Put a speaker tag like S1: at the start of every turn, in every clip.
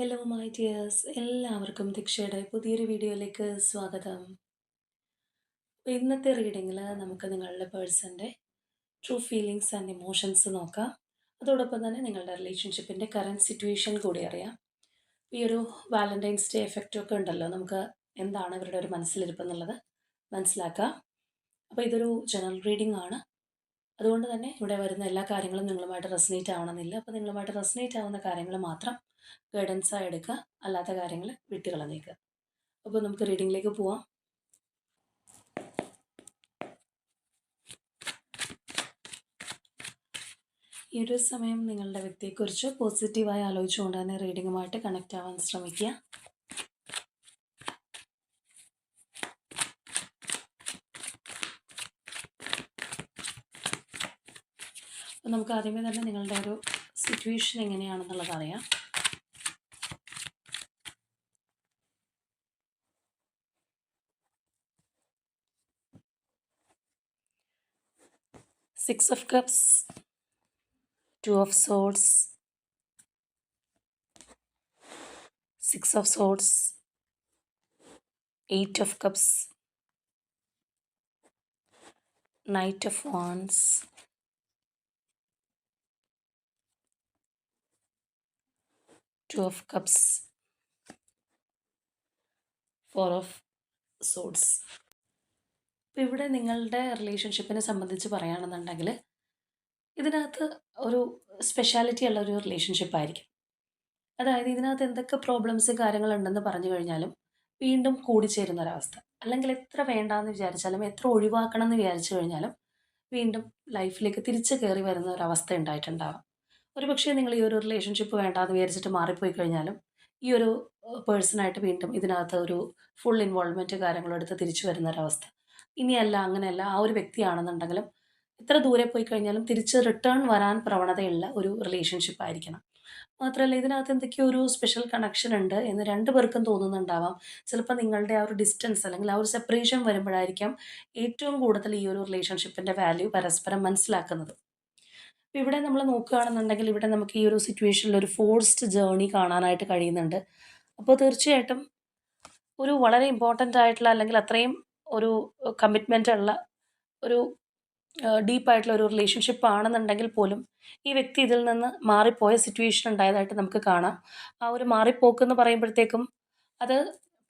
S1: Hello my dears, എല്ലാവർക്കും ദീക്ഷയുടെ പുതിയൊരു വീഡിയോയിലേക്ക് സ്വാഗതം. അപ്പോൾ ഇന്നത്തെ റീഡിങ്ങിൽ നമുക്ക് നിങ്ങളുടെ പേഴ്സൻ്റെ ട്രൂ ഫീലിങ്സ് ആൻഡ് ഇമോഷൻസ് നോക്കാം. അതോടൊപ്പം തന്നെ നിങ്ങളുടെ റിലേഷൻഷിപ്പിൻ്റെ കറൻറ്റ് സിറ്റുവേഷൻ കൂടി അറിയാം. ഈ ഒരു വാലൻറ്റൈൻസ് ഡേ എഫക്റ്റും ഒക്കെ ഉണ്ടല്ലോ, നമുക്ക് എന്താണ് ഇവരുടെ ഒരു മനസ്സിലിരിപ്പ് എന്നുള്ളത് മനസ്സിലാക്കാം. അപ്പോൾ ഇതൊരു ജനറൽ റീഡിംഗ് ആണ്. അതുകൊണ്ട് തന്നെ ഇവിടെ വരുന്ന എല്ലാ കാര്യങ്ങളും നിങ്ങളുമായിട്ട് റെസനേറ്റ് ആവണമെന്നില്ല. അപ്പോൾ നിങ്ങളുമായിട്ട് റെസനേറ്റ് ആവുന്ന കാര്യങ്ങൾ മാത്രം ഗൈഡൻസായി എടുക്കുക, അല്ലാത്ത കാര്യങ്ങൾ വിട്ടുകളഞ്ഞേക്കുക. അപ്പോൾ നമുക്ക് റീഡിങ്ങിലേക്ക് പോവാം. ഈ ഒരു സമയം നിങ്ങളുടെ വ്യക്തിയെക്കുറിച്ച് പോസിറ്റീവായി ആലോചിച്ചുകൊണ്ട് തന്നെ റീഡിങ്ങുമായിട്ട് കണക്റ്റ് ആവാൻ ശ്രമിക്കുക. അപ്പോൾ നമുക്ക് ആദ്യമേ തന്നെ നിങ്ങളുടെ ഒരു സിറ്റുവേഷൻ എങ്ങനെയാണെന്നുള്ളത് അറിയാം. Six of cups, two of swords, six of swords, eight of cups, knight of wands, two of cups, four of swords. അപ്പോൾ ഇവിടെ നിങ്ങളുടെ റിലേഷൻഷിപ്പിനെ സംബന്ധിച്ച് പറയുകയാണെന്നുണ്ടെങ്കിൽ ഇതിനകത്ത് ഒരു സ്പെഷ്യാലിറ്റി ഉള്ള ഒരു റിലേഷൻഷിപ്പ് ആയിരിക്കും. അതായത് ഇതിനകത്ത് എന്തൊക്കെ പ്രോബ്ലംസ് കാര്യങ്ങളുണ്ടെന്ന് പറഞ്ഞു കഴിഞ്ഞാലും വീണ്ടും കൂടിച്ചേരുന്ന ഒരവസ്ഥ, അല്ലെങ്കിൽ എത്ര വേണ്ടാന്ന് വിചാരിച്ചാലും എത്ര ഒഴിവാക്കണം എന്ന് വിചാരിച്ചു കഴിഞ്ഞാലും വീണ്ടും ലൈഫിലേക്ക് തിരിച്ചു കയറി വരുന്ന ഒരവസ്ഥ ഉണ്ടായിട്ടുണ്ടാവാം. ഒരുപക്ഷെ നിങ്ങൾ ഈ ഒരു റിലേഷൻഷിപ്പ് വേണ്ടാന്ന് വിചാരിച്ചിട്ട് മാറിപ്പോയി കഴിഞ്ഞാലും ഈ ഒരു പേഴ്സണായിട്ട് വീണ്ടും ഇതിനകത്ത് ഒരു ഫുൾ ഇൻവോൾവ്മെൻറ്റ് കാര്യങ്ങളെടുത്ത് തിരിച്ചു വരുന്ന ഒരവസ്ഥ. ഇനിയല്ല അങ്ങനെയല്ല, ആ ഒരു വ്യക്തിയാണെന്നുണ്ടെങ്കിലും എത്ര ദൂരെ പോയി കഴിഞ്ഞാലും തിരിച്ച് റിട്ടേൺ വരാൻ പ്രവണതയുള്ള ഒരു റിലേഷൻഷിപ്പ് ആയിരിക്കണം. മാത്രമല്ല ഇതിനകത്ത് എന്തൊക്കെയോ ഒരു സ്പെഷ്യൽ കണക്ഷൻ ഉണ്ട് എന്ന് രണ്ടു പേർക്കും തോന്നുന്നുണ്ടാവാം. ചിലപ്പോൾ നിങ്ങളുടെ ആ ഒരു ഡിസ്റ്റൻസ് അല്ലെങ്കിൽ ആ ഒരു സെപ്പറേഷൻ വരുമ്പോഴായിരിക്കാം ഏറ്റവും കൂടുതൽ ഈ ഒരു റിലേഷൻഷിപ്പിൻ്റെ വാല്യൂ പരസ്പരം മനസ്സിലാക്കുന്നത്. അപ്പോൾ ഇവിടെ നമ്മൾ നോക്കുകയാണെന്നുണ്ടെങ്കിൽ ഇവിടെ നമുക്ക് ഈ ഒരു സിറ്റുവേഷനിൽ ഒരു ഫോഴ്സ്ഡ് ജേർണി കാണാനായിട്ട് കഴിയുന്നുണ്ട്. അപ്പോൾ തീർച്ചയായിട്ടും ഒരു വളരെ ഇമ്പോർട്ടൻ്റ് ആയിട്ടുള്ള അല്ലെങ്കിൽ അത്രയും ഒരു കമ്മിറ്റ്മെൻ്റ് ഉള്ള ഒരു ഡീപ്പായിട്ടുള്ള ഒരു റിലേഷൻഷിപ്പ് ആണെന്നുണ്ടെങ്കിൽ പോലും ഈ വ്യക്തി ഇതിൽ നിന്ന് മാറിപ്പോയ സിറ്റുവേഷൻ ഉണ്ടായതായിട്ട് നമുക്ക് കാണാം. ആ ഒരു മാറിപ്പോക്ക് എന്ന് പറയുമ്പോഴത്തേക്കും അത്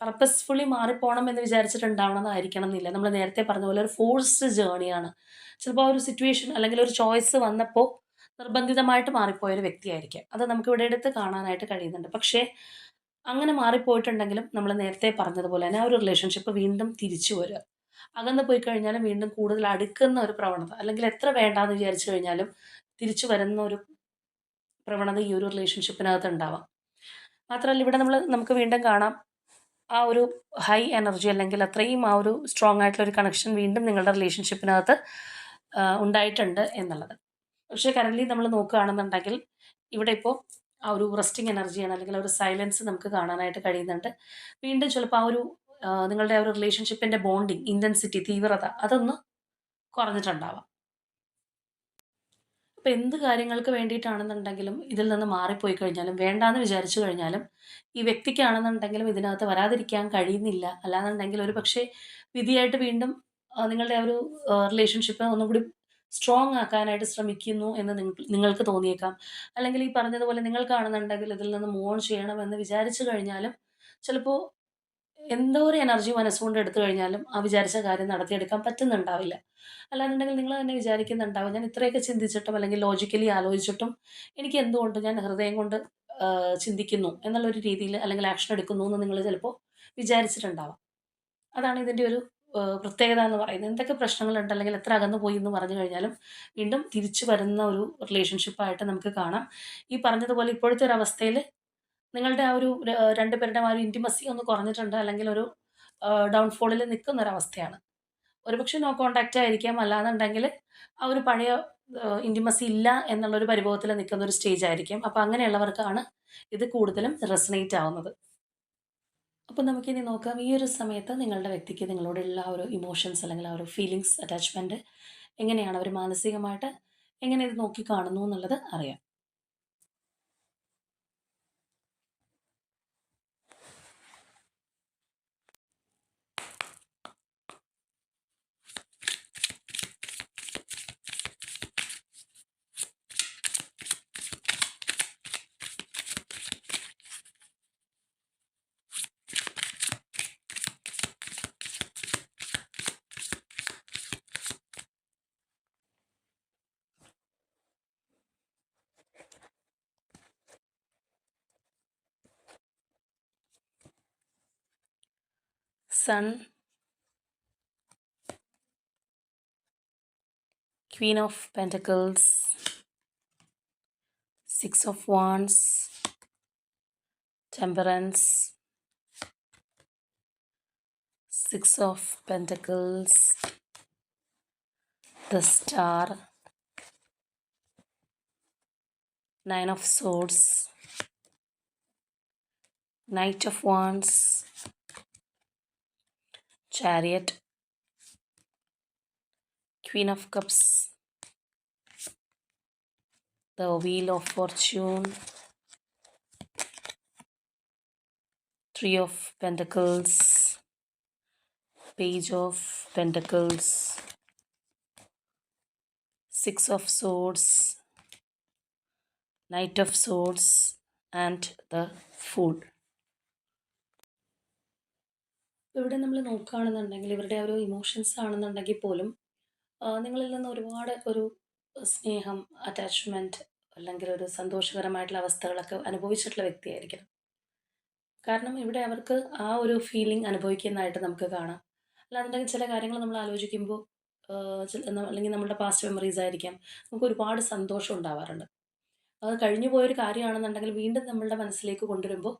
S1: പർപ്പസ്ഫുള്ളി മാറിപ്പോണം എന്ന് വിചാരിച്ചിട്ടുണ്ടാവണമെന്നായിരിക്കണം എന്നില്ല. നമ്മൾ നേരത്തെ പറഞ്ഞ പോലെ ഒരു ഫോഴ്സ്ഡ് ജേർണിയാണ്. ചിലപ്പോൾ ആ ഒരു സിറ്റുവേഷൻ അല്ലെങ്കിൽ ഒരു ചോയ്സ് വന്നപ്പോൾ നിർബന്ധിതമായിട്ട് മാറിപ്പോയ ഒരു വ്യക്തിയായിരിക്കാം. അത് നമുക്ക് ഇവിടെ എടുത്ത് കാണാനായിട്ട് കഴിയുന്നുണ്ട്. പക്ഷേ അങ്ങനെ മാറിപ്പോയിട്ടുണ്ടെങ്കിലും നമ്മൾ നേരത്തെ പറഞ്ഞതുപോലെ തന്നെ ആ ഒരു റിലേഷൻഷിപ്പ് വീണ്ടും തിരിച്ചു വരിക. അകന്ന് പോയി കഴിഞ്ഞാലും വീണ്ടും കൂടുതൽ അടുക്കുന്ന ഒരു പ്രവണത, അല്ലെങ്കിൽ എത്ര വേണ്ടാന്ന് വിചാരിച്ചു കഴിഞ്ഞാലും തിരിച്ചു വരുന്ന ഒരു പ്രവണത ഈ ഒരു റിലേഷൻഷിപ്പിനകത്ത് ഉണ്ടാവാം. മാത്രമല്ല ഇവിടെ നമുക്ക് വീണ്ടും കാണാം ആ ഒരു ഹൈ എനർജി അല്ലെങ്കിൽ അത്രയും ആ ഒരു സ്ട്രോങ് ആയിട്ടുള്ള ഒരു കണക്ഷൻ വീണ്ടും നിങ്ങളുടെ റിലേഷൻഷിപ്പിനകത്ത് ഉണ്ടായിട്ടുണ്ട് എന്നുള്ളത്. പക്ഷേ കറൻ്റ്ലി നമ്മൾ നോക്കുകയാണെന്നുണ്ടെങ്കിൽ ഇവിടെ ഇപ്പോൾ ആ ഒരു റെസ്റ്റിംഗ് എനർജിയാണ്, അല്ലെങ്കിൽ ആ ഒരു സൈലൻസ് നമുക്ക് കാണാനായിട്ട് കഴിയുന്നുണ്ട്. വീണ്ടും ചിലപ്പോൾ ആ ഒരു നിങ്ങളുടെ ആ ഒരു റിലേഷൻഷിപ്പിൻ്റെ ബോണ്ടിങ് ഇൻറ്റൻസിറ്റി തീവ്രത അതൊന്ന് കുറഞ്ഞിട്ടുണ്ടാവാം. അപ്പോൾ എന്ത് കാര്യങ്ങൾക്ക് വേണ്ടിയിട്ടാണെന്നുണ്ടെങ്കിലും ഇതിൽ നിന്ന് മാറിപ്പോയി കഴിഞ്ഞാലും വേണ്ടാന്ന് വിചാരിച്ചു കഴിഞ്ഞാലും ഈ വ്യക്തിക്കാണെന്നുണ്ടെങ്കിലും ഇതിനകത്ത് വരാതിരിക്കാൻ കഴിയുന്നില്ല. അല്ലാന്നുണ്ടെങ്കിൽ ഒരു പക്ഷേ വിധിയായിട്ട് വീണ്ടും നിങ്ങളുടെ ആ ഒരു റിലേഷൻഷിപ്പ് ഒന്നും കൂടി സ്ട്രോങ് ആക്കാനായിട്ട് ശ്രമിക്കുന്നു എന്ന് നിങ്ങൾക്ക് തോന്നിയേക്കാം. അല്ലെങ്കിൽ ഈ പറഞ്ഞതുപോലെ നിങ്ങൾക്കാണെന്നുണ്ടെങ്കിൽ ഇതിൽ നിന്ന് മൂവ് ഓൺ ചെയ്യണമെന്ന് വിചാരിച്ചു കഴിഞ്ഞാലും ചിലപ്പോൾ എന്തോ ഒരു എനർജി മനസ്സുകൊണ്ട് എടുത്തു കഴിഞ്ഞാലും ആ വിചാരിച്ച കാര്യം നടത്തിയെടുക്കാൻ പറ്റുന്നുണ്ടാവില്ല. അല്ലാന്നുണ്ടെങ്കിൽ നിങ്ങൾ തന്നെ വിചാരിക്കുന്നുണ്ടാവും, ഞാൻ ഇത്രയൊക്കെ ചിന്തിച്ചിട്ടും അല്ലെങ്കിൽ ലോജിക്കലി ആലോചിച്ചിട്ടും എനിക്ക് എന്തുകൊണ്ട് ഞാൻ ഹൃദയം കൊണ്ട് ചിന്തിക്കുന്നു എന്നുള്ളൊരു രീതിയിൽ അല്ലെങ്കിൽ ആക്ഷൻ എടുക്കുന്നു എന്ന് നിങ്ങൾ ചിലപ്പോൾ വിചാരിച്ചിട്ടുണ്ടാവാം. അതാണ് ഇതിൻ്റെ ഒരു പ്രത്യേകത എന്ന് പറയുന്നത്. എന്തൊക്കെ പ്രശ്നങ്ങളുണ്ട് അല്ലെങ്കിൽ എത്ര അകന്നു പോയി എന്ന് പറഞ്ഞു കഴിഞ്ഞാലും വീണ്ടും തിരിച്ചു വരുന്ന ഒരു റിലേഷൻഷിപ്പായിട്ട് നമുക്ക് കാണാം. ഈ പറഞ്ഞതുപോലെ ഇപ്പോഴത്തെ ഒരു അവസ്ഥയിൽ നിങ്ങളുടെ ആ ഒരു രണ്ടുപേരുടെയും ആ ഒരു ഇൻറ്റിമസി ഒന്ന് കുറഞ്ഞിട്ടുണ്ട്, അല്ലെങ്കിൽ ഒരു ഡൗൺഫോളിൽ നിൽക്കുന്ന ഒരവസ്ഥയാണ്. ഒരുപക്ഷെ നോ കോൺടാക്റ്റ് ആയിരിക്കാം, അല്ലാന്നുണ്ടെങ്കിൽ ആ ഒരു പഴയ ഇൻറ്റിമസി ഇല്ല എന്നുള്ളൊരു പരിഭവത്തിൽ നിൽക്കുന്ന ഒരു സ്റ്റേജ് ആയിരിക്കും. അപ്പോൾ അങ്ങനെയുള്ളവർക്കാണ് ഇത് കൂടുതലും റെസനേറ്റ് ആവുന്നത്. അപ്പോൾ നമുക്കിനി നോക്കാം ഈ ഒരു സമയത്ത് നിങ്ങളുടെ വ്യക്തിക്ക് നിങ്ങളോടുള്ള ആ ഒരു ഇമോഷൻസ് അല്ലെങ്കിൽ ആ ഒരു ഫീലിങ്സ് അറ്റാച്ച്മെൻറ്റ് എങ്ങനെയാണ്, അവർ മാനസികമായിട്ട് എങ്ങനെ ഇത് നോക്കി കാണുന്നു എന്നുള്ളത് അറിയാം. Sun, Queen of Pentacles, Six of Wands, Temperance, Six of Pentacles, the Star, Nine of Swords, Knight of Wands, Chariot, Queen of Cups, the Wheel of Fortune, Three of Pentacles, Page of Pentacles, Six of Swords, Knight of Swords, and the Fool. ഇവിടെ നമ്മൾ നോക്കുകയാണെന്നുണ്ടെങ്കിൽ ഇവരുടെ ഒരു emotions ആണെന്നുണ്ടെങ്കിൽ പോലും നിങ്ങളിൽ നിന്ന് ഒരുപാട് ഒരു സ്നേഹം, അറ്റാച്ച്മെൻറ്റ് അല്ലെങ്കിൽ ഒരു സന്തോഷകരമായിട്ടുള്ള അവസ്ഥകളൊക്കെ അനുഭവിച്ചിട്ടുള്ള വ്യക്തിയായിരിക്കണം. കാരണം ഇവിടെ അവർക്ക് ആ ഒരു ഫീലിംഗ് അനുഭവിക്കുന്നതായിട്ട് നമുക്ക് കാണാം. അല്ലാന്നുണ്ടെങ്കിൽ ചില കാര്യങ്ങൾ നമ്മൾ ആലോചിക്കുമ്പോൾ അല്ലെങ്കിൽ നമ്മുടെ പാസ്റ്റ് മെമ്മറീസ് ആയിരിക്കാം, നമുക്ക് ഒരുപാട് സന്തോഷം ഉണ്ടാവാറുണ്ട്. അത് കഴിഞ്ഞു പോയൊരു കാര്യമാണെന്നുണ്ടെങ്കിൽ വീണ്ടും നമ്മളുടെ മനസ്സിലേക്ക് കൊണ്ടുവരുമ്പോൾ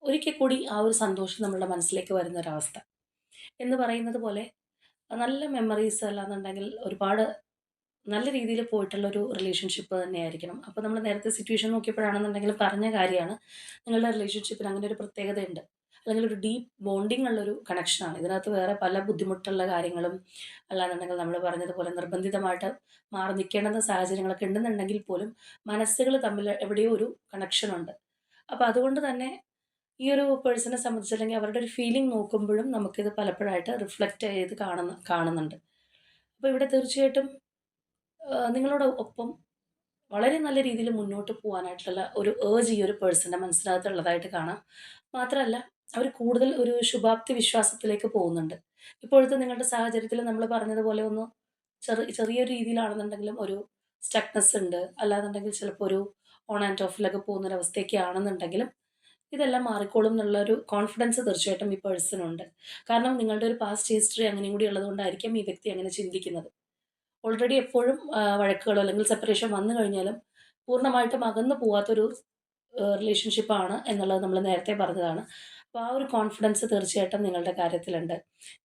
S1: ഒരിക്കൽ കൂടി ആ ഒരു സന്തോഷം നമ്മളുടെ മനസ്സിലേക്ക് വരുന്നൊരവസ്ഥ എന്ന് പറയുന്നത് പോലെ നല്ല മെമ്മറീസ് അല്ലാന്നുണ്ടെങ്കിൽ ഒരുപാട് നല്ല രീതിയിൽ പോയിട്ടുള്ളൊരു റിലേഷൻഷിപ്പ് തന്നെയായിരിക്കണം. അപ്പോൾ നമ്മൾ നേരത്തെ സിറ്റുവേഷൻ നോക്കിയപ്പോഴാണെന്നുണ്ടെങ്കിൽ പറഞ്ഞ കാര്യമാണ്, നിങ്ങളുടെ റിലേഷൻഷിപ്പിന് അങ്ങനെ ഒരു പ്രത്യേകതയുണ്ട്. അല്ലെങ്കിൽ ഒരു ഡീപ്പ് ബോണ്ടിങ് ഉള്ളൊരു കണക്ഷനാണ്. ഇതിനകത്ത് വേറെ പല ബുദ്ധിമുട്ടുള്ള കാര്യങ്ങളും അല്ലാന്നുണ്ടെങ്കിൽ നമ്മൾ പറഞ്ഞതുപോലെ നിർബന്ധിതമായിട്ട് മാറി നിൽക്കേണ്ടുന്ന സാഹചര്യങ്ങളൊക്കെ ഉണ്ടെന്നുണ്ടെങ്കിൽ പോലും മനസ്സുകൾ തമ്മിൽ എവിടെയോ ഒരു കണക്ഷനുണ്ട്. അപ്പോൾ അതുകൊണ്ട് തന്നെ ഈ ഒരു പേഴ്സണെ സംബന്ധിച്ച് അല്ലെങ്കിൽ അവരുടെ ഒരു ഫീലിംഗ് നോക്കുമ്പോഴും നമുക്കിത് പലപ്പോഴായിട്ട് റിഫ്ലക്റ്റ് ചെയ്ത് കാണുന്നുണ്ട്. അപ്പോൾ ഇവിടെ തീർച്ചയായിട്ടും നിങ്ങളോട് ഒപ്പം വളരെ നല്ല രീതിയിൽ മുന്നോട്ട് പോകാനായിട്ടുള്ള ഒരു ഏർജ് ഈ ഒരു പേഴ്സൻ്റെ മനസ്സിനകത്തുള്ളതായിട്ട് കാണാം. മാത്രമല്ല അവർ കൂടുതൽ ഒരു ശുഭാപ്തി വിശ്വാസത്തിലേക്ക് പോകുന്നുണ്ട്. ഇപ്പോഴത്തെ നിങ്ങളുടെ സാഹചര്യത്തിൽ നമ്മൾ പറഞ്ഞതുപോലെ ഒന്ന് ചെറിയൊരു രീതിയിലാണെന്നുണ്ടെങ്കിലും ഒരു സ്റ്റക്നെസ് ഉണ്ട്. അല്ലാന്നുണ്ടെങ്കിൽ ചിലപ്പോൾ ഒരു ഓൺ ആൻഡ് ഓഫിലൊക്കെ പോകുന്നൊരവസ്ഥയൊക്കെ ആണെന്നുണ്ടെങ്കിലും ഇതെല്ലാം മാറിക്കോളും എന്നുള്ളൊരു കോൺഫിഡൻസ് തീർച്ചയായിട്ടും ഈ പേഴ്സണുണ്ട്. കാരണം നിങ്ങളുടെ ഒരു പാസ്റ്റ് ഹിസ്റ്ററി അങ്ങനെയും കൂടി ഉള്ളതുകൊണ്ടായിരിക്കും ഈ വ്യക്തി അങ്ങനെ ചിന്തിക്കുന്നത്. ഓൾറെഡി എപ്പോഴും വഴക്കുകളോ അല്ലെങ്കിൽ സെപ്പറേഷൻ വന്നു കഴിഞ്ഞാലും പൂർണ്ണമായിട്ടും അകന്നു പോവാത്തൊരു റിലേഷൻഷിപ്പാണ് എന്നുള്ളത് നമ്മൾ നേരത്തെ പറഞ്ഞതാണ്. അപ്പോൾ ആ ഒരു കോൺഫിഡൻസ് തീർച്ചയായിട്ടും നിങ്ങളുടെ കാര്യത്തിലുണ്ട്.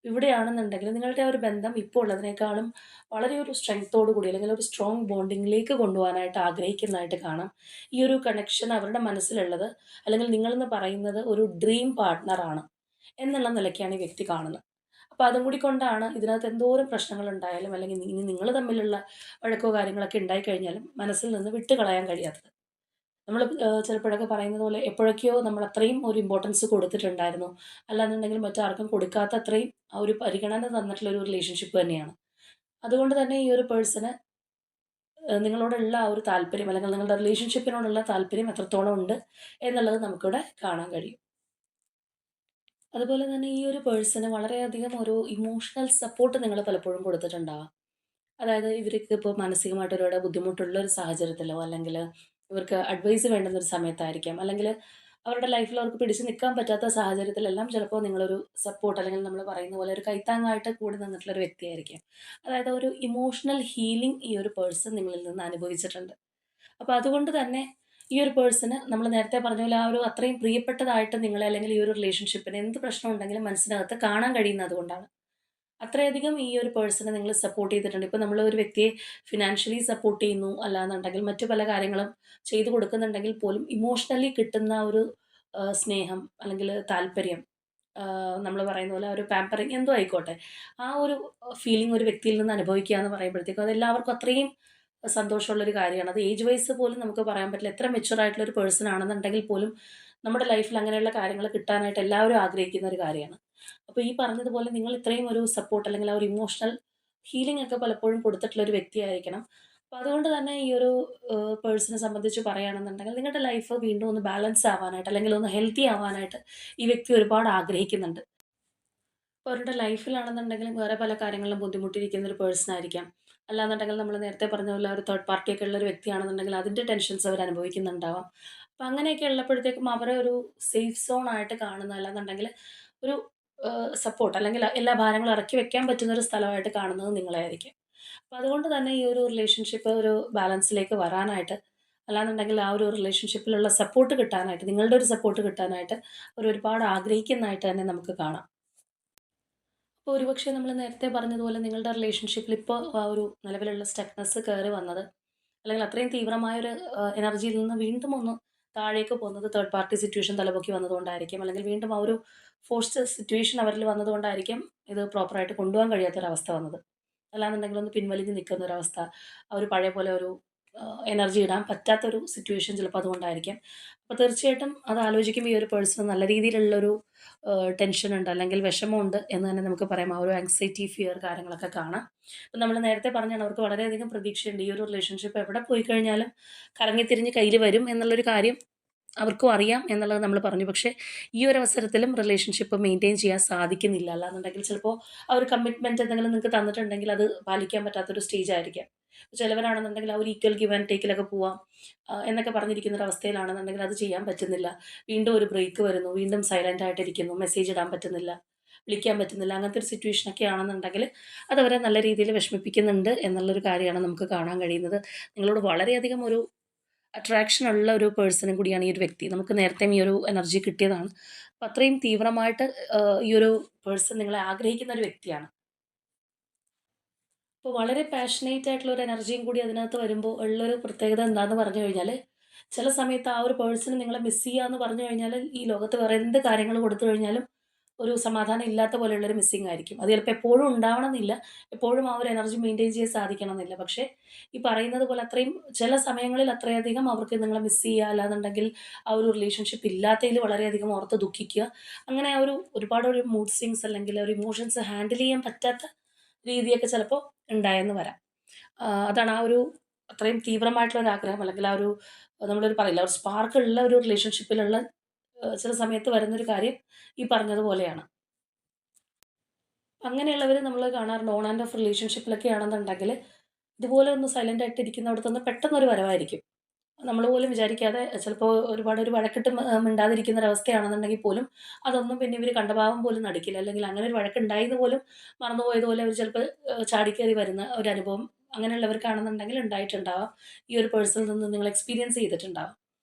S1: ഇവിടെയാണെന്നുണ്ടെങ്കിൽ നിങ്ങളുടെ ആ ഒരു ബന്ധം ഇപ്പോൾ ഉള്ളതിനേക്കാളും വളരെ ഒരു സ്ട്രെങ്ത്തോടു കൂടി അല്ലെങ്കിൽ ഒരു സ്ട്രോങ് ബോണ്ടിങ്ങിലേക്ക് കൊണ്ടുപോകാനായിട്ട് ആഗ്രഹിക്കുന്നതായിട്ട് കാണാം. ഈ ഒരു കണക്ഷൻ അവരുടെ മനസ്സിലുള്ളത് അല്ലെങ്കിൽ നിങ്ങളെന്ന് പറയുന്നത് ഒരു ഡ്രീം പാർട്ട്ണറാണ് എന്നുള്ള നിലയ്ക്കാണ് ഈ വ്യക്തി കാണുന്നത്. അപ്പോൾ അതും കൂടി കൊണ്ടാണ് ഇതിനകത്ത് എന്തോരം പ്രശ്നങ്ങളുണ്ടായാലും അല്ലെങ്കിൽ ഇനി നിങ്ങൾ തമ്മിലുള്ള വഴക്കോ കാര്യങ്ങളൊക്കെ ഉണ്ടായിക്കഴിഞ്ഞാലും മനസ്സിൽ നിന്ന് വിട്ട് കളയാൻ കഴിയാത്തത്. നമ്മൾ ചിലപ്പോഴൊക്കെ പറയുന്നത് പോലെ എപ്പോഴൊക്കെയോ നമ്മൾ അത്രയും ഒരു ഇമ്പോർട്ടൻസ് കൊടുത്തിട്ടുണ്ടായിരുന്നു. അല്ലാന്നുണ്ടെങ്കിൽ മറ്റാർക്കും കൊടുക്കാത്ത അത്രയും ആ ഒരു പരിഗണന തന്നിട്ടുള്ള ഒരു റിലേഷൻഷിപ്പ് തന്നെയാണ്. അതുകൊണ്ട് തന്നെ ഈ ഒരു പേഴ്സണ് നിങ്ങളോടുള്ള ആ ഒരു താല്പര്യം അല്ലെങ്കിൽ നിങ്ങളുടെ റിലേഷൻഷിപ്പിനോടുള്ള താല്പര്യം എത്രത്തോളം ഉണ്ട് എന്നുള്ളത് നമുക്കിവിടെ കാണാൻ കഴിയും. അതുപോലെ തന്നെ ഈ ഒരു പേഴ്സണ് വളരെയധികം ഒരു ഇമോഷണൽ സപ്പോർട്ട് നിങ്ങൾ പലപ്പോഴും കൊടുത്തിട്ടുണ്ടാവാം. അതായത് ഇവർക്ക് ഇപ്പോൾ മാനസികമായിട്ട് ഒരുപാട് ബുദ്ധിമുട്ടുള്ള ഒരു സാഹചര്യത്തിലോ അല്ലെങ്കിൽ ഇവർക്ക് അഡ്വൈസ് വേണ്ടുന്ന ഒരു സമയത്തായിരിക്കാം, അല്ലെങ്കിൽ അവരുടെ ലൈഫിൽ അവർക്ക് പിടിച്ച് നിൽക്കാൻ പറ്റാത്ത സാഹചര്യത്തിലെല്ലാം ചിലപ്പോൾ നിങ്ങളൊരു സപ്പോർട്ട് അല്ലെങ്കിൽ നമ്മൾ പറയുന്ന പോലെ ഒരു കൈത്താങ്ങായിട്ട് കൂടി നിന്നിട്ടുള്ള ഒരു വ്യക്തിയായിരിക്കും. അതായത് ഒരു ഇമോഷണൽ ഹീലിംഗ് ഈ ഒരു പേഴ്സൺ നിങ്ങളിൽ നിന്ന് അനുഭവിച്ചിട്ടുണ്ട്. അപ്പോൾ അതുകൊണ്ട് തന്നെ ഈ ഒരു പേഴ്സണ് നമ്മൾ നേരത്തെ പറഞ്ഞ പോലെ ആ ഒരു അത്രയും പ്രിയപ്പെട്ടതായിട്ട് നിങ്ങളെ അല്ലെങ്കിൽ ഈ ഒരു റിലേഷൻഷിപ്പിന് എന്ത് പ്രശ്നം ഉണ്ടെങ്കിലും മനസ്സിനകത്ത് കാണാൻ കഴിയുന്നത് കൊണ്ടാണ്. അത്രയധികം ഈ ഒരു പേഴ്സണെ നിങ്ങൾ സപ്പോർട്ട് ചെയ്തിട്ടുണ്ട്. ഇപ്പോൾ നമ്മൾ ഒരു വ്യക്തിയെ ഫിനാൻഷ്യലി സപ്പോർട്ട് ചെയ്യുന്നു അല്ലാന്നുണ്ടെങ്കിൽ മറ്റു പല കാര്യങ്ങളും ചെയ്തു കൊടുക്കുന്നുണ്ടെങ്കിൽ പോലും ഇമോഷണലി കിട്ടുന്ന ഒരു സ്നേഹം അല്ലെങ്കിൽ താല്പര്യം, നമ്മൾ പറയുന്ന പോലെ ഒരു പാമ്പറിങ് എന്തോ ആയിക്കോട്ടെ, ആ ഒരു ഫീലിംഗ് ഒരു വ്യക്തിയിൽ നിന്ന് അനുഭവിക്കുക എന്ന് പറയുമ്പോഴത്തേക്കും അത് എല്ലാവർക്കും അത്രയും സന്തോഷമുള്ളൊരു കാര്യമാണ്. അത് ഏജ് വൈസ് പോലും നമുക്ക് പറയാൻ പറ്റില്ല. എത്ര മെച്യൂർ ആയിട്ടുള്ള ഒരു പേഴ്സൺ ആണെന്നുണ്ടെങ്കിൽ പോലും നമ്മുടെ ലൈഫിൽ അങ്ങനെയുള്ള കാര്യങ്ങൾ കിട്ടാനായിട്ട് എല്ലാവരും ആഗ്രഹിക്കുന്ന ഒരു കാര്യമാണ്. അപ്പോൾ ഈ പറഞ്ഞതുപോലെ നിങ്ങൾ ഇത്രയും ഒരു സപ്പോർട്ട് അല്ലെങ്കിൽ ആ ഒരു ഇമോഷണൽ ഹീലിംഗ് ഒക്കെ പലപ്പോഴും കൊടുത്തിട്ടുള്ള ഒരു വ്യക്തിയായിരിക്കണം. അപ്പോൾ അതുകൊണ്ട് തന്നെ ഈ ഒരു പേഴ്സണെ സംബന്ധിച്ച് പറയുകയാണെന്നുണ്ടെങ്കിൽ നിങ്ങളുടെ ലൈഫ് വീണ്ടും ഒന്ന് ബാലൻസ് ആവാനായിട്ട് അല്ലെങ്കിൽ ഒന്ന് ഹെൽത്തി ആവാനായിട്ട് ഈ വ്യക്തി ഒരുപാട് ആഗ്രഹിക്കുന്നുണ്ട്. ഇപ്പോൾ അവരുടെ ലൈഫിലാണെന്നുണ്ടെങ്കിലും വേറെ പല കാര്യങ്ങളിലും ബുദ്ധിമുട്ടിയിരിക്കുന്ന ഒരു പേഴ്സൺ ആയിരിക്കാം. അല്ലാന്നുണ്ടെങ്കിൽ നമ്മൾ നേരത്തെ പറഞ്ഞ പോലെ ഒരു തേർഡ് പാർട്ടി ഒക്കെ ഉള്ള ഒരു വ്യക്തിയാണെന്നുണ്ടെങ്കിൽ അതിൻ്റെ ടെൻഷൻസ് അവർ അനുഭവിക്കുന്നുണ്ടാവാം. അപ്പം അങ്ങനെയൊക്കെ ഉള്ളപ്പോഴത്തേക്കും അവരെ ഒരു സേഫ് സോൺ ആയിട്ട് കാണുന്ന, അല്ലാന്നുണ്ടെങ്കിൽ ഒരു സപ്പോർട്ട് അല്ലെങ്കിൽ എല്ലാ ഭാരങ്ങളും ഇറക്കി വെക്കാൻ പറ്റുന്ന ഒരു സ്ഥലമായിട്ട് കാണുന്നത് നിങ്ങളെ ആയിരിക്കും. അപ്പോൾ അതുകൊണ്ട് തന്നെ ഈ ഒരു റിലേഷൻഷിപ്പ് ഒരു ബാലൻസിലേക്ക് വരാനായിട്ട്, അല്ലാന്നുണ്ടെങ്കിൽ ആ ഒരു റിലേഷൻഷിപ്പിലുള്ള സപ്പോർട്ട് കിട്ടാനായിട്ട്, നിങ്ങളുടെ ഒരു സപ്പോർട്ട് കിട്ടാനായിട്ട് അവർ ഒരുപാട് ആഗ്രഹിക്കുന്നതായിട്ട് തന്നെ നമുക്ക് കാണാം. ഇപ്പോൾ ഒരുപക്ഷെ നമ്മൾ നേരത്തെ പറഞ്ഞതുപോലെ നിങ്ങളുടെ റിലേഷൻഷിപ്പിൽ ഇപ്പോൾ ആ ഒരു നിലവിലുള്ള സ്റ്റക്നെസ് കയറി വന്നത്, അല്ലെങ്കിൽ അത്രയും തീവ്രമായൊരു എനർജിയിൽ നിന്ന് വീണ്ടും ഒന്ന് താഴേക്ക് പോകുന്നത് തേർഡ് പാർട്ടി സിറ്റുവേഷൻ തലപൊക്കി വന്നതുകൊണ്ടായിരിക്കും. അല്ലെങ്കിൽ വീണ്ടും ആ ഒരു ഫോഴ്സ്ഡ് സിറ്റുവേഷൻ അവരിൽ വന്നതുകൊണ്ടായിരിക്കും ഇത് പ്രോപ്പറായിട്ട് കൊണ്ടുപോകാൻ കഴിയാത്തൊരവസ്ഥ വന്നത്. അല്ലാന്നുണ്ടെങ്കിൽ ഒന്ന് പിൻവലിഞ്ഞ് നിൽക്കുന്നൊരവസ്ഥ, ആ ഒരു പഴയ പോലെ ഒരു എനർജി ഇടാൻ പറ്റാത്തൊരു സിറ്റുവേഷൻ ചിലപ്പോൾ അതുകൊണ്ടായിരിക്കാം. അപ്പോൾ തീർച്ചയായിട്ടും അത് ആലോചിക്കുമ്പോൾ ഈ ഒരു പേഴ്സണ് നല്ല രീതിയിലുള്ളൊരു ടെൻഷനുണ്ട് അല്ലെങ്കിൽ വിഷമമുണ്ട് എന്ന് തന്നെ നമുക്ക് പറയാം. ആ ഒരു ആങ്സൈറ്റി, ഫിയർ കാര്യങ്ങളൊക്കെ കാണാം. ഇപ്പം നമ്മൾ നേരത്തെ പറഞ്ഞതാണ് അവർക്ക് വളരെയധികം പ്രതീക്ഷയുണ്ട്. ഈ ഒരു റിലേഷൻഷിപ്പ് എവിടെ പോയി കഴിഞ്ഞാലും കറങ്ങിത്തിരിഞ്ഞ് കയ്യിൽ വരും എന്നുള്ളൊരു കാര്യം അവർക്കും അറിയാം എന്നുള്ളത് നമ്മൾ പറഞ്ഞു. പക്ഷേ ഈ ഒരു അവസരത്തിലും റിലേഷൻഷിപ്പ് മെയിൻറ്റെയിൻ ചെയ്യാൻ സാധിക്കുന്നില്ല. അല്ലാന്നുണ്ടെങ്കിൽ ചിലപ്പോൾ ആ ഒരു കമ്മിറ്റ്മെൻറ്റ് എന്തെങ്കിലും നിങ്ങൾക്ക് തന്നിട്ടുണ്ടെങ്കിൽ അത് പാലിക്കാൻ പറ്റാത്തൊരു സ്റ്റേജായിരിക്കാം. ചിലവരാണെന്നുണ്ടെങ്കിൽ ആ ഒരു ഈക്വൽ ഗിവ് ആൻഡ് ടേക്കിലൊക്കെ പോവാം എന്നൊക്കെ പറഞ്ഞിരിക്കുന്ന ഒരു അവസ്ഥയിലാണെന്നുണ്ടെങ്കിൽ അത് ചെയ്യാൻ പറ്റുന്നില്ല. വീണ്ടും ഒരു ബ്രേക്ക് വരുന്നു. വീണ്ടും സൈലന്റ് ആയിട്ടിരിക്കുന്നു. മെസ്സേജ് ഇടാൻ പറ്റുന്നില്ല. വിളിക്കാൻ പറ്റുന്നില്ല. അങ്ങനത്തെ ഒരു സിറ്റുവേഷനൊക്കെ ആണെന്നുണ്ടെങ്കിൽ അതവരെ നല്ല രീതിയിൽ വിഷമിപ്പിക്കുന്നുണ്ട് എന്നുള്ളൊരു കാര്യമാണ് നമുക്ക് കാണാൻ കഴിയുന്നത്. നിങ്ങളോട് വളരെയധികം ഒരു അട്രാക്ഷൻ ഉള്ള ഒരു പേഴ്സണും കൂടിയാണ് ഈ ഒരു വ്യക്തി. നമുക്ക് നേരത്തെയും ഈ ഒരു എനർജി കിട്ടിയതാണ്. അപ്പോൾ അത്രയും തീവ്രമായിട്ട് ഈ ഒരു പേഴ്സൺ നിങ്ങളെ ആഗ്രഹിക്കുന്ന ഒരു വ്യക്തിയാണ്. അപ്പോൾ വളരെ പാഷനേറ്റ് ആയിട്ടുള്ള ഒരു എനർജിയും കൂടി അതിനകത്ത് വരുമ്പോൾ ഉള്ളൊരു പ്രത്യേകത എന്താന്ന് പറഞ്ഞു കഴിഞ്ഞാൽ, ചില സമയത്ത് ആ ഒരു പേഴ്സൺ നിങ്ങളെ മിസ് ചെയ്യാന്ന് പറഞ്ഞു കഴിഞ്ഞാൽ, ഈ ലോകത്ത് വേറെ എന്ത് കാര്യങ്ങൾ കൊടുത്തു കഴിഞ്ഞാലും ഒരു സമാധാനം ഇല്ലാത്ത പോലെയുള്ളൊരു മിസ്സിംഗ് ആയിരിക്കും. അത് ചിലപ്പോൾ എപ്പോഴും ഉണ്ടാവണമെന്നില്ല. എപ്പോഴും ആ ഒരു എനർജി മെയിൻറ്റെയിൻ ചെയ്യാൻ സാധിക്കണമെന്നില്ല. പക്ഷേ ഈ പറയുന്നത് പോലെ അത്രയും ചില സമയങ്ങളിൽ അത്രയധികം അവർക്ക് നിങ്ങളെ മിസ് ചെയ്യുക, അല്ലാന്നുണ്ടെങ്കിൽ ആ ഒരു റിലേഷൻഷിപ്പ് ഇല്ലാത്തതിൽ വളരെയധികം ഓർത്ത് ദുഃഖിക്കുക. അങ്ങനെ ആ ഒരു ഒരുപാട് ഒരു മൂഡ് സ്വിങ്സ് അല്ലെങ്കിൽ ഒരു ഇമോഷൻസ് ഹാൻഡിൽ ചെയ്യാൻ പറ്റാത്ത രീതിയൊക്കെ ചിലപ്പോൾ ഉണ്ടായെന്ന് വരാം. അതാണ് ആ ഒരു അത്രയും തീവ്രമായിട്ടുള്ള ഒരു ആഗ്രഹം അല്ലെങ്കിൽ ആ ഒരു നമ്മളൊരു പറയില്ല ഒരു സ്പാർക്ക് ഉള്ള ഒരു റിലേഷൻഷിപ്പിലുള്ള ചില സമയത്ത് വരുന്നൊരു കാര്യം ഈ പറഞ്ഞതുപോലെയാണ്. അങ്ങനെയുള്ളവർ നമ്മൾ കാണാറുണ്ട് ഓൺ ആൻഡ് ഓഫ് റിലേഷൻഷിപ്പിലൊക്കെ ആണെന്നുണ്ടെങ്കിൽ ഇതുപോലെ ഒന്ന് സൈലന്റ് ആയിട്ട് ഇരിക്കുന്നിടത്തുനിന്ന് പെട്ടെന്നൊരു വരവായിരിക്കും. നമ്മൾ പോലും വിചാരിക്കാതെ ചിലപ്പോൾ ഒരുപാട് ഒരു വഴക്കിട്ട് മിണ്ടാതിരിക്കുന്ന ഒരവസ്ഥയാണെന്നുണ്ടെങ്കിൽ പോലും അതൊന്നും പിന്നെ ഇവർ കണ്ട ഭാവം പോലും നടിക്കില്ല. അല്ലെങ്കിൽ അങ്ങനെ ഒരു വഴക്കുണ്ടായിന്ന് പോലും മറന്നുപോയതുപോലെ അവർ ചിലപ്പോൾ ചാടിക്കേറി വരുന്ന ഒരു അനുഭവം അങ്ങനെയുള്ളവർക്കാണെന്നുണ്ടെങ്കിൽ ഉണ്ടായിട്ടുണ്ടാവാം. ഈ ഒരു പേഴ്സണിൽ നിന്ന് നിങ്ങൾ എക്സ്പീരിയൻസ് ചെയ്തിട്ടുണ്ടാവാം.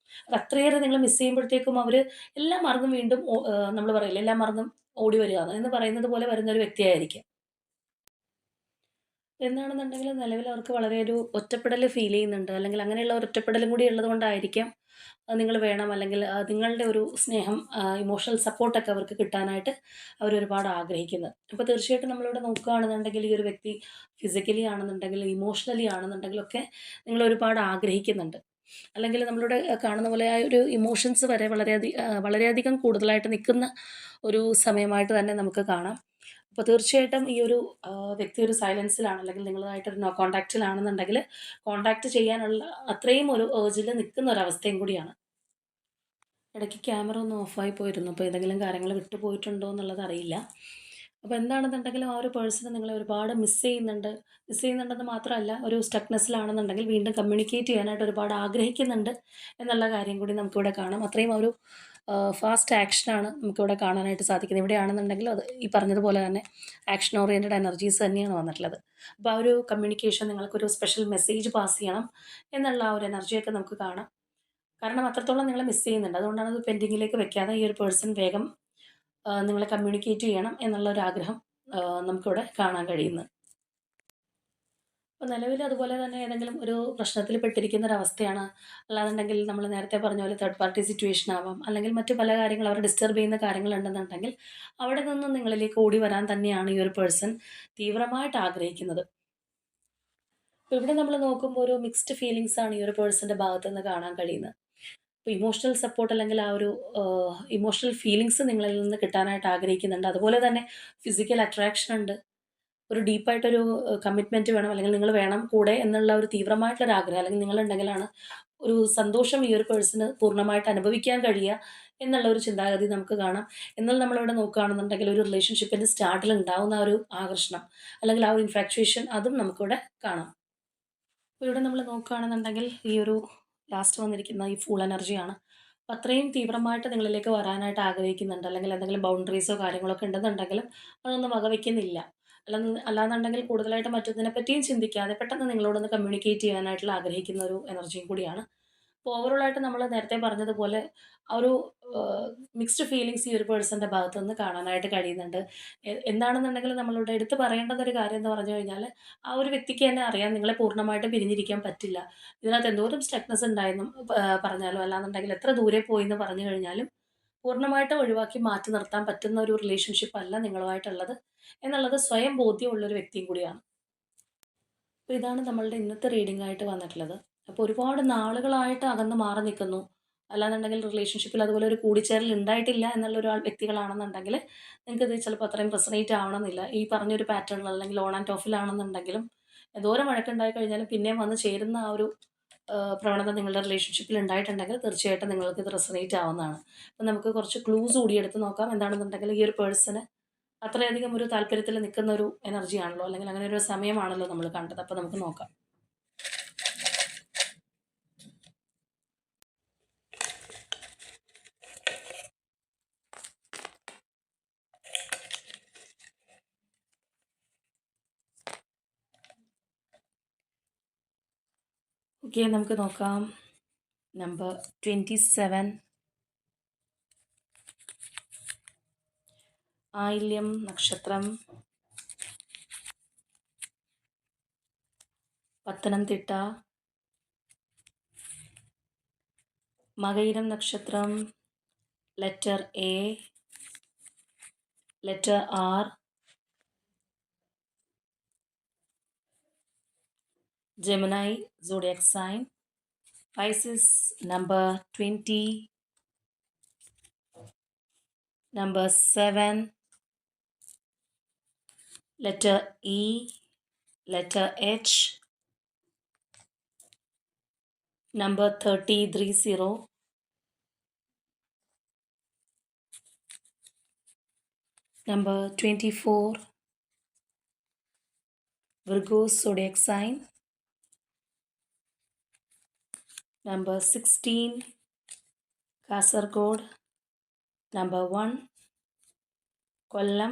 S1: അത് അത്രയേറെ നിങ്ങൾ മിസ് ചെയ്യുമ്പോഴത്തേക്കും അവർ എല്ലാം മറന്നും വീണ്ടും നമ്മൾ പറയില്ലേ എല്ലാം മറന്നും ഓടി വരികയാണ് എന്ന് പറയുന്നത് പോലെ വരുന്ന ഒരു വ്യക്തിയായിരിക്കും. എന്താണെന്നുണ്ടെങ്കിൽ നിലവിൽ അവർക്ക് വളരെ ഒരു ഒറ്റപ്പെടൽ ഫീൽ ചെയ്യുന്നുണ്ട്. അല്ലെങ്കിൽ അങ്ങനെയുള്ള ഒരു ഒറ്റപ്പെടലും കൂടി ഉള്ളതുകൊണ്ടായിരിക്കാം നിങ്ങൾ വേണം അല്ലെങ്കിൽ നിങ്ങളുടെ ഒരു സ്നേഹം ഇമോഷണൽ സപ്പോർട്ടൊക്കെ അവർക്ക് കിട്ടാനായിട്ട് അവരൊരുപാട് ആഗ്രഹിക്കുന്നത്. അപ്പോൾ തീർച്ചയായിട്ടും നമ്മളിവിടെ നോക്കുകയാണെന്നുണ്ടെങ്കിൽ ഈ ഒരു വ്യക്തി ഫിസിക്കലി ആണെന്നുണ്ടെങ്കിൽ ഇമോഷണലി ആണെന്നുണ്ടെങ്കിലൊക്കെ നിങ്ങളൊരുപാട് ആഗ്രഹിക്കുന്നുണ്ട്. അല്ലെങ്കിൽ നമ്മളിവിടെ കാണുന്ന പോലെ ആ ഒരു ഇമോഷൻസ് വരെ വളരെയധികം കൂടുതലായിട്ട് നിൽക്കുന്ന ഒരു സമയമായിട്ട് തന്നെ നമുക്ക് കാണാം. അപ്പോൾ തീർച്ചയായിട്ടും ഈ ഒരു വ്യക്തി ഒരു സൈലൻസിലാണ് അല്ലെങ്കിൽ നിങ്ങളുമായിട്ടൊരു നോ കോൺടാക്റ്റിലാണെന്നുണ്ടെങ്കിൽ കോൺടാക്റ്റ് ചെയ്യാനുള്ള അത്രയും ഒരു ഏർജിൽ നിൽക്കുന്ന ഒരവസ്ഥയും കൂടിയാണ്. ഇടയ്ക്ക് ക്യാമറ ഒന്ന് ഓഫായി പോയിരുന്നു. അപ്പോൾ ഏതെങ്കിലും കാര്യങ്ങൾ വിട്ടു പോയിട്ടുണ്ടോ എന്നുള്ളത് അറിയില്ല. അപ്പോൾ എന്താണെന്നുണ്ടെങ്കിലും ആ ഒരു പേഴ്സണ് നിങ്ങളെ ഒരുപാട് മിസ് ചെയ്യുന്നുണ്ട്. മിസ് ചെയ്യുന്നുണ്ടെന്ന് മാത്രമല്ല ഒരു സ്റ്റക്നെസ്സിലാണെന്നുണ്ടെങ്കിൽ വീണ്ടും കമ്മ്യൂണിക്കേറ്റ് ചെയ്യാനായിട്ട് ഒരുപാട് ആഗ്രഹിക്കുന്നുണ്ട് എന്നുള്ള കാര്യം കൂടി നമുക്കിവിടെ കാണാം. അത്രയും ഒരു ഫാസ്റ്റ് ആക്ഷനാണ് നമുക്കിവിടെ കാണാനായിട്ട് സാധിക്കുന്നത്. ഇവിടെയാണെന്നുണ്ടെങ്കിൽ അത് ഈ പറഞ്ഞതുപോലെ തന്നെ ആക്ഷൻ ഓറിയൻറ്റഡ് എനർജീസ് തന്നെയാണ് വന്നിട്ടുള്ളത്. അപ്പോൾ ആ ഒരു കമ്മ്യൂണിക്കേഷൻ നിങ്ങൾക്കൊരു സ്പെഷ്യൽ മെസ്സേജ് പാസ് ചെയ്യണം എന്നുള്ള ആ ഒരു എനർജിയൊക്കെ നമുക്ക് കാണാം. കാരണം അത്രത്തോളം നിങ്ങളെ മിസ് ചെയ്യുന്നുണ്ട്. അതുകൊണ്ടാണ് അത് പെൻഡിങ്ങിലേക്ക് വെക്കാതെ ഈ ഒരു പേഴ്സൺ വേഗം നിങ്ങളെ കമ്മ്യൂണിക്കേറ്റ് ചെയ്യണം എന്നുള്ളൊരാഗ്രഹം നമുക്കിവിടെ കാണാൻ കഴിയുന്നത്. അപ്പോൾ നിലവിൽ അതുപോലെ തന്നെ ഏതെങ്കിലും ഒരു പ്രശ്നത്തിൽ പെട്ടിരിക്കുന്ന ഒരവസ്ഥയാണ്. അല്ലാന്നുണ്ടെങ്കിൽ നമ്മൾ നേരത്തെ പറഞ്ഞ പോലെ തേർഡ് പാർട്ടി സിറ്റുവേഷൻ ആവാം. അല്ലെങ്കിൽ മറ്റു പല കാര്യങ്ങൾ അവരെ ഡിസ്റ്റർബ് ചെയ്യുന്ന കാര്യങ്ങളുണ്ടെന്നുണ്ടെങ്കിൽ അവിടെ നിന്നും നിങ്ങളിലേക്ക് ഓടി വരാൻ തന്നെയാണ് ഈ ഒരു പേഴ്സൺ തീവ്രമായിട്ട് ആഗ്രഹിക്കുന്നത്. അപ്പോൾ ഇവിടെ നമ്മൾ നോക്കുമ്പോൾ ഒരു മിക്സ്ഡ് ഫീലിങ്സ് ആണ് ഈ ഒരു പേഴ്സൻ്റെ ഭാഗത്ത് നിന്ന് കാണാൻ കഴിയുന്നത്. ഇപ്പോൾ ഇമോഷണൽ സപ്പോർട്ട് അല്ലെങ്കിൽ ആ ഒരു ഇമോഷണൽ ഫീലിങ്സ് നിങ്ങളിൽ നിന്ന് കിട്ടാനായിട്ട് ആഗ്രഹിക്കുന്നുണ്ട്. അതുപോലെ തന്നെ ഫിസിക്കൽ അട്രാക്ഷൻ ഉണ്ട്. ഒരു ഡീപ്പായിട്ടൊരു കമ്മിറ്റ്മെൻറ്റ് വേണം അല്ലെങ്കിൽ നിങ്ങൾ വേണം കൂടെ എന്നുള്ള ഒരു തീവ്രമായിട്ടുള്ളൊരു ആഗ്രഹം അല്ലെങ്കിൽ നിങ്ങളുണ്ടെങ്കിലാണ് ഒരു സന്തോഷം ഈ ഒരു പേഴ്സണ് പൂർണ്ണമായിട്ട് അനുഭവിക്കാൻ കഴിയുക എന്നുള്ള ഒരു ചിന്താഗതി നമുക്ക് കാണാം. എന്നാൽ നമ്മളിവിടെ നോക്കുകയാണെന്നുണ്ടെങ്കിൽ ഒരു റിലേഷൻഷിപ്പിൻ്റെ സ്റ്റാർട്ടിൽ ഉണ്ടാവുന്ന ആ ഒരു ആകർഷണം അല്ലെങ്കിൽ ആ ഒരു ഇൻഫാക്ച്വേഷൻ അതും നമുക്കിവിടെ കാണാം. അപ്പോൾ ഇവിടെ നമ്മൾ നോക്കുകയാണെന്നുണ്ടെങ്കിൽ ഈ ഒരു ലാസ്റ്റ് വന്നിരിക്കുന്ന ഈ ഫുൾ എനർജിയാണ്. അപ്പം അത്രയും തീവ്രമായിട്ട് നിങ്ങളിലേക്ക് വരാനായിട്ട് ആഗ്രഹിക്കുന്നുണ്ട്, അല്ലെങ്കിൽ എന്തെങ്കിലും ബൗണ്ടറീസോ കാര്യങ്ങളോ ഒക്കെ ഉണ്ടെന്നുണ്ടെങ്കിലും അതൊന്നും വകവയ്ക്കുന്നില്ല. അല്ലാന്നുണ്ടെങ്കിൽ കൂടുതലായിട്ട് മറ്റൊന്നിനെ പറ്റിയും ചിന്തിക്കാതെ പെട്ടെന്ന് നിങ്ങളോടൊന്ന് കമ്മ്യൂണിക്കേറ്റ് ചെയ്യാനായിട്ടുള്ള ആഗ്രഹിക്കുന്ന ഒരു എനർജിയും കൂടിയാണ്. അപ്പോൾ ഓവറോളായിട്ട് നമ്മൾ നേരത്തെ പറഞ്ഞതുപോലെ ആ ഒരു മിക്സ്ഡ് ഫീലിങ്സ് ഈ ഒരു പേഴ്സൻ്റെ ഭാഗത്തു നിന്ന് കാണാനായിട്ട് കഴിയുന്നുണ്ട്. എന്താണെന്നുണ്ടെങ്കിൽ നമ്മളിവിടെ എടുത്ത് പറയേണ്ടുന്ന ഒരു കാര്യം എന്ന് പറഞ്ഞു കഴിഞ്ഞാൽ, ആ ഒരു വ്യക്തിക്ക് തന്നെ അറിയാം നിങ്ങളെ പൂർണ്ണമായിട്ടും പിരിഞ്ഞിരിക്കാൻ പറ്റില്ല. ഇതിനകത്ത് എന്തോരം സ്റ്റക്നെസ് ഉണ്ടായെന്നും പറഞ്ഞാലും, അല്ലാന്നുണ്ടെങ്കിൽ എത്ര ദൂരെ പോയി എന്ന് പറഞ്ഞു കഴിഞ്ഞാലും പൂർണ്ണമായിട്ടും ഒഴിവാക്കി മാറ്റി നിർത്താൻ പറ്റുന്ന ഒരു റിലേഷൻഷിപ്പ് അല്ല നിങ്ങളുമായിട്ടുള്ളത് എന്നുള്ളത് സ്വയം ബോധ്യമുള്ള ഒരു വ്യക്തിയും കൂടിയാണ്. അപ്പോൾ ഇതാണ് നമ്മളുടെ ഇന്നത്തെ റീഡിംഗ് ആയിട്ട് വന്നിട്ടുള്ളത്. അപ്പോൾ ഒരുപാട് നാളുകളായിട്ട് അകന്ന് മാറി നിൽക്കുന്നു, അല്ലാന്നുണ്ടെങ്കിൽ റിലേഷൻഷിപ്പിൽ അതുപോലെ ഒരു കൂടിച്ചേരൽ ഉണ്ടായിട്ടില്ല എന്നുള്ള ഒരു വ്യക്തികളാണെന്നുണ്ടെങ്കിൽ നിങ്ങൾക്കിത് ചിലപ്പോൾ അത്രയും റെസണേറ്റ് ആവണമെന്നില്ല. ഈ പറഞ്ഞൊരു പാറ്റേണിൽ അല്ലെങ്കിൽ ഓൺ ആൻഡ് ഓഫിലാണെന്നുണ്ടെങ്കിലും എന്തോരം വഴക്കുണ്ടായി കഴിഞ്ഞാലും പിന്നെയും വന്ന് ചേരുന്ന ആ ഒരു പ്രവണത നിങ്ങളുടെ റിലേഷൻഷിപ്പിൽ ഉണ്ടായിട്ടുണ്ടെങ്കിൽ തീർച്ചയായിട്ടും നിങ്ങൾക്ക് ഇത് റെസണേറ്റ് ആവുന്നതാണ്. അപ്പം നമുക്ക് കുറച്ച് ക്ലൂസ് കൂടി എടുത്ത് നോക്കാം. എന്താണെന്നുണ്ടെങ്കിൽ ഈ ഒരു പേഴ്സണ് അത്രയധികം ഒരു താല്പര്യത്തിൽ നിൽക്കുന്ന ഒരു എനർജിയാണല്ലോ, അല്ലെങ്കിൽ അങ്ങനെ ഒരു സമയമാണല്ലോ നമ്മൾ കണ്ടത്. അപ്പോൾ നമുക്ക് നോക്കാം. ഓക്കെ, നമുക്ക് നോക്കാം. നമ്പർ 27, ആയില്യം നക്ഷത്രം, പത്തനംതിട്ട. മകയിരം നക്ഷത്രം, letter A, letter R. Gemini zodiac sign, Pisces number 20, number 7, letter E, letter H, number 30, number 24, Virgo zodiac sign, number 16, Kasargod, number 1, Kollam,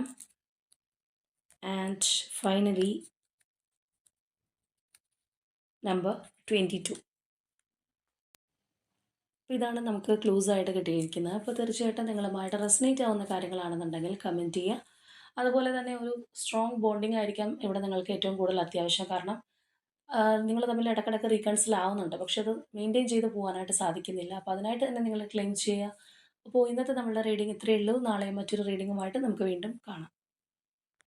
S1: and finally number 22. അപ്പോൾ ഇതാണ് നമുക്ക് ക്ലൂസ് ആയിട്ട് കിട്ടിയിരിക്കുന്നത്. അപ്പോൾ തീർച്ചയായിട്ടും നിങ്ങളുമായിട്ട് റെസനേറ്റ് ആവുന്ന കാര്യങ്ങളാണെന്നുണ്ടെങ്കിൽ കമൻറ്റ് ചെയ്യുക. അതുപോലെ തന്നെ ഒരു സ്ട്രോങ് ബോണ്ടിങ് ആയിരിക്കാം ഇവിടെ നിങ്ങൾക്ക് ഏറ്റവും കൂടുതൽ അത്യാവശ്യം. കാരണം നിങ്ങൾ തമ്മിൽ ഇടയ്ക്കിടയ്ക്ക് റീകൺസിൽ ആവുന്നുണ്ട്, പക്ഷെ അത് മെയിൻറ്റെയിൻ ചെയ്ത് പോകാനായിട്ട് സാധിക്കുന്നില്ല. അപ്പോൾ അതിനായിട്ട് തന്നെ നിങ്ങൾ ക്ലെയിം ചെയ്യുക. അപ്പോൾ ഇന്നത്തെ നമ്മളുടെ റീഡിംഗ് ഇത്രയേ ഉള്ളൂ. നാളെ മറ്റൊരു റീഡിങ്ങുമായിട്ട് നമുക്ക് വീണ്ടും കാണാം.